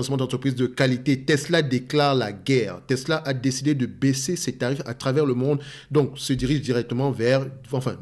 d'entreprises de qualité, Tesla déclare la guerre. Tesla a décidé de baisser ses tarifs à travers le monde, donc se dirige directement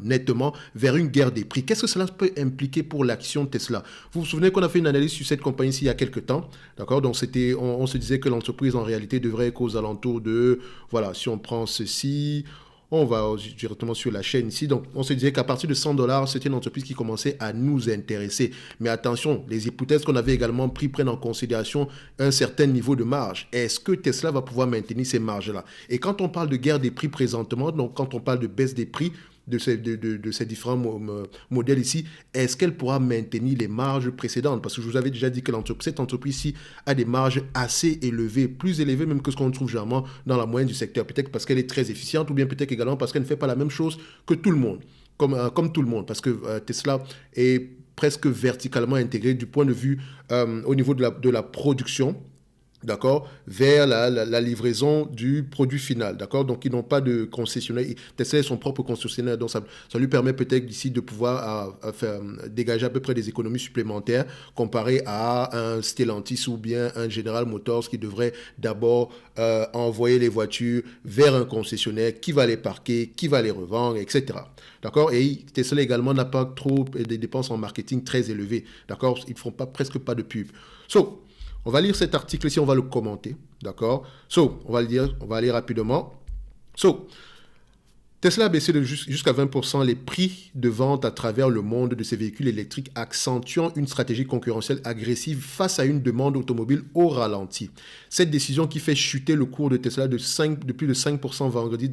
nettement vers une guerre des prix. Qu'est-ce que cela peut impliquer pour l'action Tesla? Vous vous souvenez qu'on a fait une analyse sur cette compagnie ici il y a quelques temps, d'accord? Donc on se disait que l'entreprise en réalité devrait être aux alentours de, voilà, si on prend ceci, on va directement sur la chaîne ici. Donc, on se disait qu'à partir de $100, c'était une entreprise qui commençait à nous intéresser. Mais attention, les hypothèses qu'on avait également prises prennent en considération un certain niveau de marge. Est-ce que Tesla va pouvoir maintenir ces marges-là? Et quand on parle de guerre des prix présentement, donc quand on parle de baisse des prix, de ces différents modèles ici, est-ce qu'elle pourra maintenir les marges précédentes? Parce que je vous avais déjà dit que cette entreprise-ci a des marges assez élevées, plus élevées même que ce qu'on trouve généralement dans la moyenne du secteur. Peut-être parce qu'elle est très efficiente ou bien peut-être également parce qu'elle ne fait pas la même chose que tout le monde, comme tout le monde. Parce que Tesla est presque verticalement intégré du point de vue au niveau de la production, d'accord, vers la livraison du produit final, d'accord. Donc, ils n'ont pas de concessionnaire. Tesla est son propre concessionnaire, donc ça lui permet peut-être d'ici de pouvoir faire dégager à peu près des économies supplémentaires comparé à un Stellantis ou bien un General Motors qui devrait d'abord envoyer les voitures vers un concessionnaire qui va les parquer, qui va les revendre, etc. D'accord. Et Tesla également n'a pas trop des dépenses en marketing très élevées, d'accord. Ils ne font presque pas de pub. On va lire cet article ici, on va le commenter, d'accord? On va aller rapidement. Tesla a baissé jusqu'à 20% les prix de vente à travers le monde de ses véhicules électriques, accentuant une stratégie concurrentielle agressive face à une demande automobile au ralenti. Cette décision qui fait chuter le cours de Tesla de plus de 5% vendredi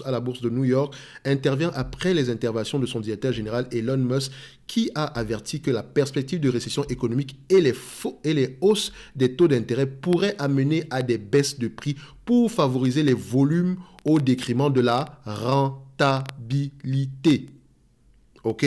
à la bourse de New York intervient après les interventions de son directeur général Elon Musk, qui a averti que la perspective de récession économique et les hausses des taux d'intérêt pourraient amener à des baisses de prix pour favoriser les volumes au détriment de la rentabilité. OK?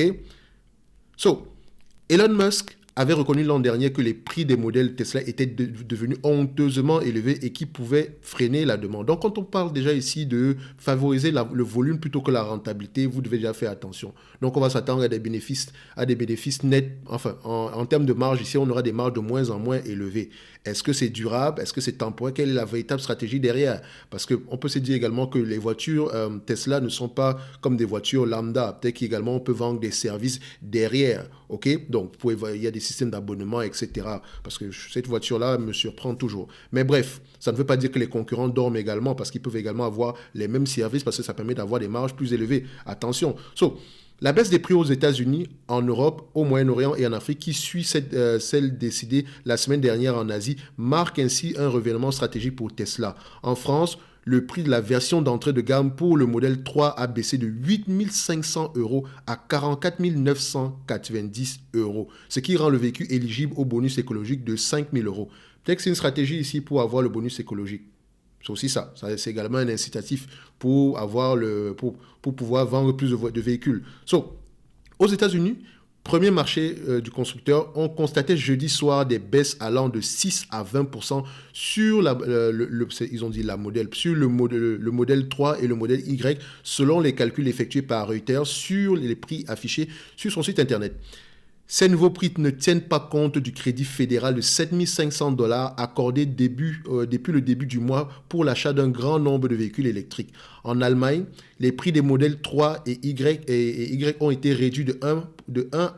Elon Musk avait reconnu l'an dernier que les prix des modèles Tesla étaient devenus honteusement élevés et qui pouvaient freiner la demande. Donc, quand on parle déjà ici de favoriser le volume plutôt que la rentabilité, vous devez déjà faire attention. Donc, on va s'attendre à des bénéfices nets. Enfin, en termes de marge, ici, on aura des marges de moins en moins élevées. Est-ce que c'est durable? Est-ce que c'est temporaire? Quelle est la véritable stratégie derrière? Parce qu'on peut se dire également que les voitures Tesla ne sont pas comme des voitures lambda. Peut-être qu'également, on peut vendre des services derrière. OK? Donc, il y a des systèmes d'abonnement, etc. Parce que cette voiture-là me surprend toujours. Mais bref, ça ne veut pas dire que les concurrents dorment également, parce qu'ils peuvent également avoir les mêmes services, parce que ça permet d'avoir des marges plus élevées. Attention. La baisse des prix aux États-Unis, en Europe, au Moyen-Orient et en Afrique, qui suit celle décidée la semaine dernière en Asie, marque ainsi un revirement stratégique pour Tesla. En France, le prix de la version d'entrée de gamme pour le modèle 3 a baissé de 8 500 € à 44 990 €, ce qui rend le véhicule éligible au bonus écologique de 5 000 €. Peut-être que c'est une stratégie ici pour avoir le bonus écologique. C'est aussi ça. C'est également un incitatif pour pouvoir vendre plus de véhicules. Aux États-Unis, premier marché du constructeur, on constatait jeudi soir des baisses allant de 6 à 20% sur ils ont dit la modèle, sur le modèle 3 et le modèle Y, selon les calculs effectués par Reuters sur les prix affichés sur son site internet. Ces nouveaux prix ne tiennent pas compte du crédit fédéral de 7 500 $ accordé depuis le début du mois pour l'achat d'un grand nombre de véhicules électriques. En Allemagne, les prix des modèles 3 et Y ont été réduits de 1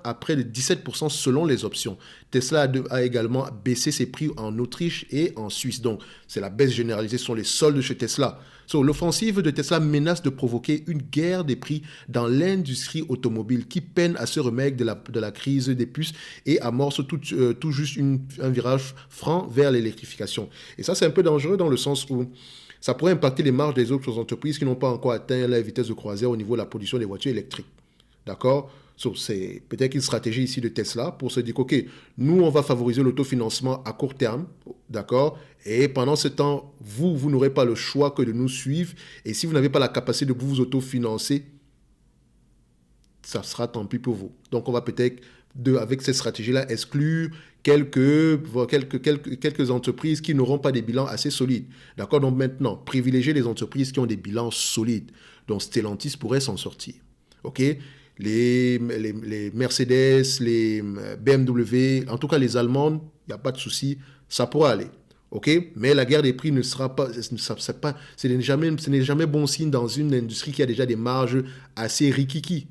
à près de 17% selon les options. Tesla a également baissé ses prix en Autriche et en Suisse. Donc, c'est la baisse généralisée, ce sont les soldes chez Tesla. L'offensive de Tesla menace de provoquer une guerre des prix dans l'industrie automobile qui peine à se remettre de la crise des puces et amorce tout juste un virage franc vers l'électrification. Et ça, c'est un peu dangereux dans le sens où ça pourrait impacter les marges des autres entreprises qui n'ont pas encore atteint la vitesse de croisière au niveau de la production des voitures électriques. D'accord? C'est peut-être une stratégie ici de Tesla pour se dire OK, nous, on va favoriser l'autofinancement à court terme, d'accord? Et pendant ce temps, vous n'aurez pas le choix que de nous suivre. Et si vous n'avez pas la capacité de vous autofinancer, ça sera tant pis pour vous. Donc, on va peut-être, avec cette stratégie-là, exclure quelques entreprises qui n'auront pas des bilans assez solides. D'accord? Donc maintenant, privilégier les entreprises qui ont des bilans solides. Donc, Stellantis pourrait s'en sortir. OK? Les Mercedes, les BMW, en tout cas les Allemandes, il n'y a pas de souci, Ça pourra aller. OK? Mais la guerre des prix ne sera pas, ce n'est jamais bon signe dans une industrie qui a déjà des marges assez rikiki.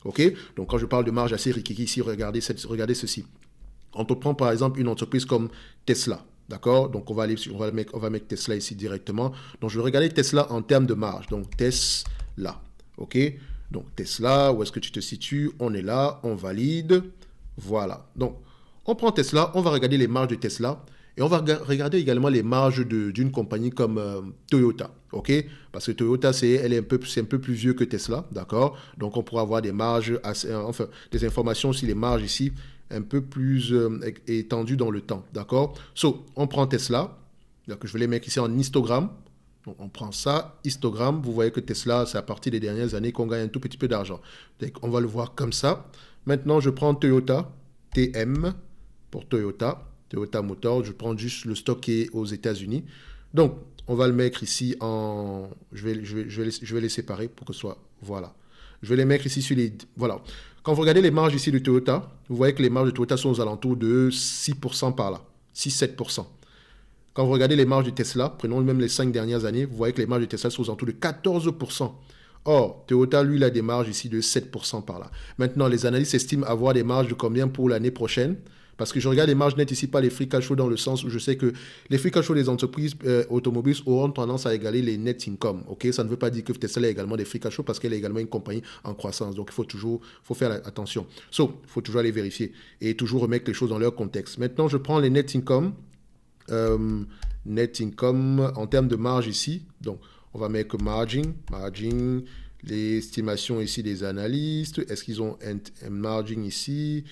OK? Donc, quand je parle de marge assez rikiki, ici, regardez ceci. Quand on prend par exemple une entreprise comme Tesla, d'accord? Donc, on va mettre Tesla ici directement. Donc, je vais regarder Tesla en termes de marge. Donc, Tesla. OK? Donc, Tesla, où est-ce que tu te situes? On est là, on valide. Voilà. Donc, on prend Tesla, on va regarder les marges de Tesla. Et on va regarder également les marges d'une compagnie comme Toyota, ok? Parce que Toyota, c'est un peu plus vieux que Tesla, d'accord? Donc, on pourra avoir des marges, enfin, des informations sur les marges ici, un peu plus étendues dans le temps, d'accord? So, on prend Tesla, donc je vais les mettre ici en histogramme. Donc, on prend ça, histogramme. Vous voyez que Tesla, c'est à partir des dernières années qu'on gagne un tout petit peu d'argent. Donc, on va le voir comme ça. Maintenant, je prends Toyota, TM, pour Toyota. Toyota Motor, je prends juste le stock qui est aux États-Unis. Donc, on va le mettre ici en... Je vais les séparer pour que ce soit... Voilà. Je vais les mettre ici sur les... Voilà. Quand vous regardez les marges ici de Toyota, vous voyez que les marges de Toyota sont aux alentours de 6% par là. 6-7%. Quand vous regardez les marges de Tesla, prenons même les 5 dernières années, vous voyez que les marges de Tesla sont aux alentours de 14%. Or, Toyota, lui, il a des marges ici de 7% par là. Maintenant, les analystes estiment avoir des marges de combien pour l'année prochaine? Parce que je regarde les marges nettes ici, pas les free cash flow, dans le sens où je sais que les free cash flow des entreprises automobiles auront tendance à égaler les net income. Okay? Ça ne veut pas dire que Tesla a également des free cash flow parce qu'elle est également une compagnie en croissance. Donc, faut faire attention. Il faut toujours aller vérifier et toujours remettre les choses dans leur contexte. Maintenant, je prends les net income. Net income en termes de marge ici. Donc, on va mettre margin, les estimations ici des analystes. Est-ce qu'ils ont un margin ici?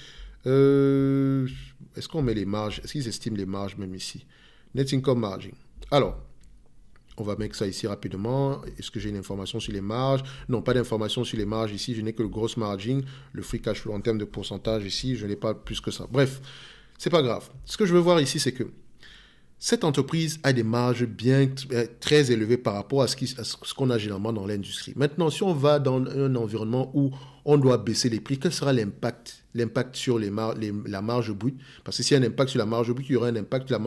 Est-ce qu'on met les marges? Est-ce qu'ils estiment les marges même ici? Net income margin. Alors, on va mettre ça ici rapidement. Est-ce que j'ai une information sur les marges? Non, pas d'information sur les marges ici. Je n'ai que le gross margin, le free cash flow en termes de pourcentage ici. Je n'ai pas plus que ça. Bref, c'est pas grave. Ce que je veux voir ici, c'est que cette entreprise a des marges très élevées par rapport à ce qu'on a généralement dans l'industrie. Maintenant, si on va dans un environnement où on doit baisser les prix, quel sera l'impact sur la marge brute? Parce que s'il y a un impact sur la marge brute, il y aura un impact sur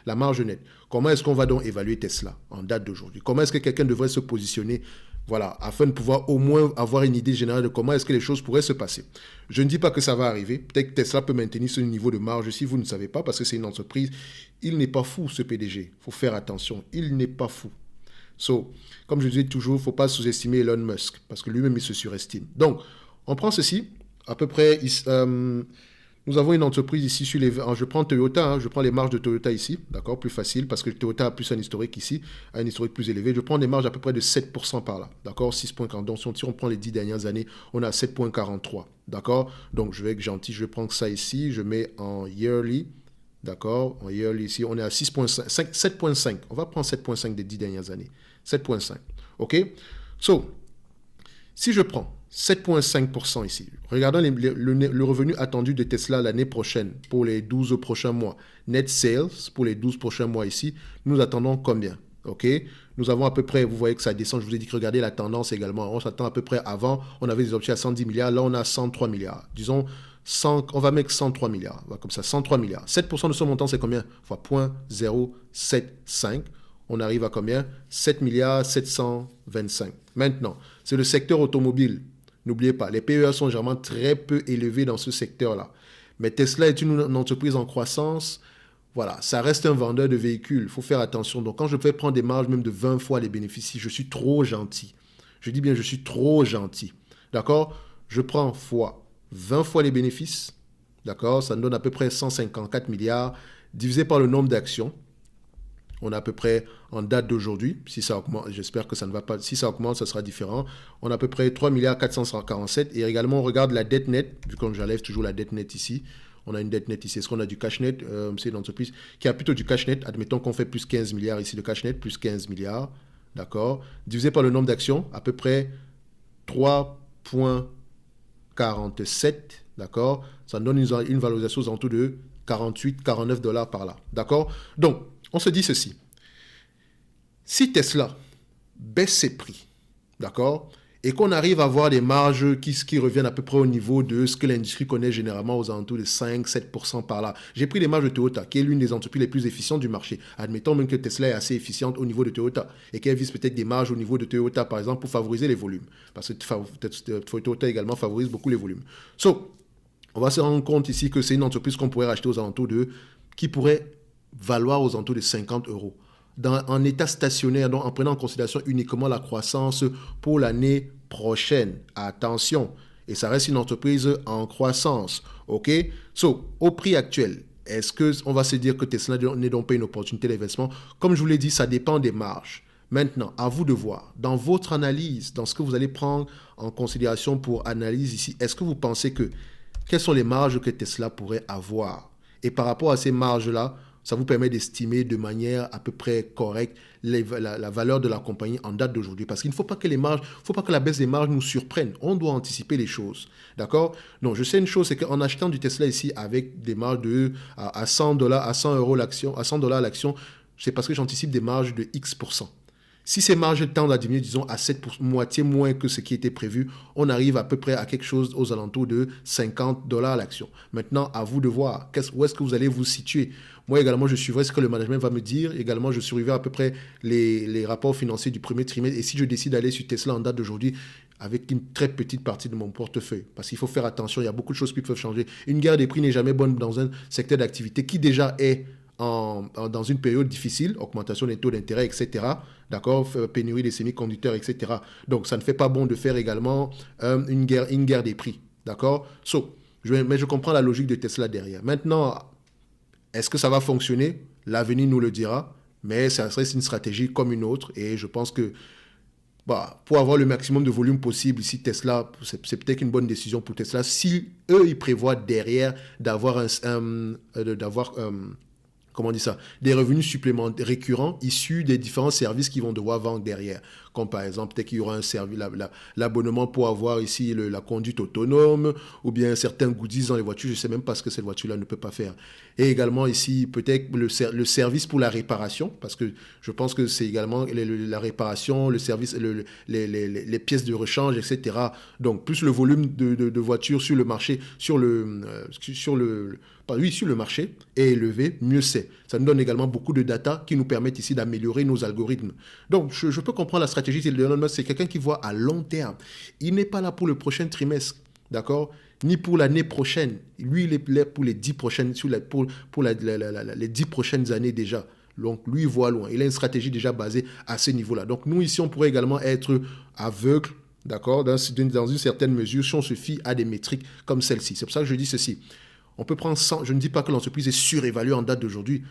la marge nette. Comment est-ce qu'on va donc évaluer Tesla en date d'aujourd'hui? Comment est-ce que quelqu'un devrait se positionner, voilà, afin de pouvoir au moins avoir une idée générale de comment est-ce que les choses pourraient se passer? Je ne dis pas que ça va arriver. Peut-être que Tesla peut maintenir ce niveau de marge si vous ne savez pas, parce que c'est une entreprise. Il n'est pas fou, ce PDG. Il faut faire attention. Il n'est pas fou. Comme je dis toujours, il ne faut pas sous-estimer Elon Musk, parce que lui-même, il se surestime. Donc, on prend ceci. À peu près, nous avons une entreprise ici sur les... Je prends Toyota, je prends les marges de Toyota ici, d'accord, plus facile, parce que Toyota a plus un historique ici, un historique plus élevé. Je prends des marges à peu près de 7% par là, d'accord, 6,40. Donc, si on prend les 10 dernières années, on a 7,43, d'accord. Donc, je vais être gentil, je vais prendre ça ici, je mets en yearly, d'accord, en yearly ici, on est à 7,5. On va prendre 7,5 des 10 dernières années, 7,5, ok. Si je prends 7,5% ici. Regardons le revenu attendu de Tesla l'année prochaine pour les 12 prochains mois. Net sales pour les 12 prochains mois ici, nous attendons combien? Ok, nous avons à peu près, vous voyez que ça descend, je vous ai dit que regardez la tendance également. On s'attend à peu près avant, on avait des objectifs à 110 milliards, là on a 103 milliards. Disons, on va mettre 103 milliards, comme ça, 103 milliards. 7% de ce montant, c'est combien? Fois 0,075. On arrive à combien? 7 milliards 725. Maintenant, c'est le secteur automobile. N'oubliez pas, les PEA sont généralement très peu élevés dans ce secteur-là. Mais Tesla est une entreprise en croissance. Voilà, ça reste un vendeur de véhicules. Il faut faire attention. Donc, quand je fais prendre des marges même de 20 fois les bénéfices, je suis trop gentil. Je dis bien, je suis trop gentil. D'accord? Je prends fois 20 fois les bénéfices. D'accord? Ça me donne à peu près 154 milliards divisé par le nombre d'actions. On a à peu près, en date d'aujourd'hui, si ça augmente, j'espère que ça ne va pas, si ça augmente, ça sera différent. On a à peu près 3 milliards 447. Et également, on regarde la dette nette, vu que j'enlève toujours la dette nette ici. On a une dette nette ici. Est-ce qu'on a du cash net? C'est une entreprise qui a plutôt du cash net. Admettons qu'on fait plus 15 milliards ici de cash net, plus 15 milliards. D'accord? Divisé par le nombre d'actions, à peu près 3,47. D'accord? Ça donne une valorisation aux alentours de 48-49 dollars par là. D'accord? Donc, on se dit ceci. Si Tesla baisse ses prix, d'accord, et qu'on arrive à avoir des marges qui reviennent à peu près au niveau de ce que l'industrie connaît généralement aux alentours de 5-7% par là. J'ai pris les marges de Toyota, qui est l'une des entreprises les plus efficientes du marché. Admettons même que Tesla est assez efficiente au niveau de Toyota et qu'elle vise peut-être des marges au niveau de Toyota, par exemple, pour favoriser les volumes. Parce que Toyota également favorise beaucoup les volumes. On va se rendre compte ici que c'est une entreprise qu'on pourrait racheter aux alentours qui pourrait valoir aux alentours de 50 euros. En état stationnaire, donc en prenant en considération uniquement la croissance pour l'année prochaine. Attention, et ça reste une entreprise en croissance. OK? Au prix actuel, est-ce qu'on va se dire que Tesla n'est donc pas une opportunité d'investissement? Comme je vous l'ai dit, ça dépend des marges. Maintenant, à vous de voir, dans votre analyse, dans ce que vous allez prendre en considération pour analyse ici, est-ce que vous pensez quelles sont les marges que Tesla pourrait avoir? Et par rapport à ces marges-là, ça vous permet d'estimer de manière à peu près correcte la valeur de la compagnie en date d'aujourd'hui. Parce qu'il ne faut pas que la baisse des marges nous surprenne. On doit anticiper les choses. D'accord? Donc, je sais une chose, c'est qu'en achetant du Tesla ici avec des marges à 100 dollars, à 100 euros l'action, à 100 dollars l'action, c'est parce que j'anticipe des marges de X%. Si ces marges tendent à diminuer, disons, à 7%, moitié moins que ce qui était prévu, on arrive à peu près à quelque chose aux alentours de 50 dollars l'action. Maintenant, à vous de voir où est-ce que vous allez vous situer. Moi également, je suivrai ce que le management va me dire. Également, je suivrai à peu près les rapports financiers du premier trimestre. Et si je décide d'aller sur Tesla en date d'aujourd'hui, avec une très petite partie de mon portefeuille. Parce qu'il faut faire attention, il y a beaucoup de choses qui peuvent changer. Une guerre des prix n'est jamais bonne dans un secteur d'activité qui déjà est dans une période difficile, augmentation des taux d'intérêt, etc. D'accord, pénurie des semi-conducteurs, etc. Donc, ça ne fait pas bon de faire également une guerre des prix. D'accord? Mais je comprends la logique de Tesla derrière. Maintenant, est-ce que ça va fonctionner? L'avenir nous le dira, mais ça reste une stratégie comme une autre. Et je pense que pour avoir le maximum de volume possible, ici Tesla, c'est peut-être une bonne décision pour Tesla. Si eux, ils prévoient derrière d'avoir comment on dit ça, des revenus supplémentaires récurrents issus des différents services qu'ils vont devoir vendre derrière. Comme par exemple, peut-être qu'il y aura un service, l'abonnement pour avoir ici la conduite autonome, ou bien certains goodies dans les voitures, je ne sais même pas ce que cette voiture-là ne peut pas faire. Et également ici, peut-être le service pour la réparation, parce que je pense que c'est également la réparation, le service, les pièces de rechange, etc. Donc, plus le volume de voitures sur le marché, sur le marché est élevé, mieux c'est. Ça nous donne également beaucoup de data qui nous permettent ici d'améliorer nos algorithmes. Donc, je peux comprendre la stratégie de Elon Musk, c'est quelqu'un qui voit à long terme. Il n'est pas là pour le prochain trimestre, d'accord? Ni pour l'année prochaine. Lui, il est là pour les 10 prochaines, les 10 prochaines années déjà. Donc, lui, il voit loin. Il a une stratégie déjà basée à ce niveau-là. Donc, nous, ici, on pourrait également être aveugles, d'accord, dans une certaine mesure, si on se fie à des métriques comme celle-ci. C'est pour ça que je dis ceci. On peut prendre 100, je ne dis pas que l'entreprise est surévaluée en date d'aujourd'hui,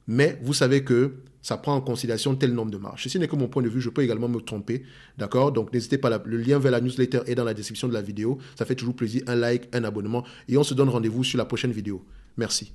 mais vous savez que ça prend en considération tel nombre de marges. Ceci n'est que mon point de vue, je peux également me tromper, d'accord? Donc n'hésitez pas, le lien vers la newsletter est dans la description de la vidéo. Ça fait toujours plaisir, un like, un abonnement, et on se donne rendez-vous sur la prochaine vidéo. Merci.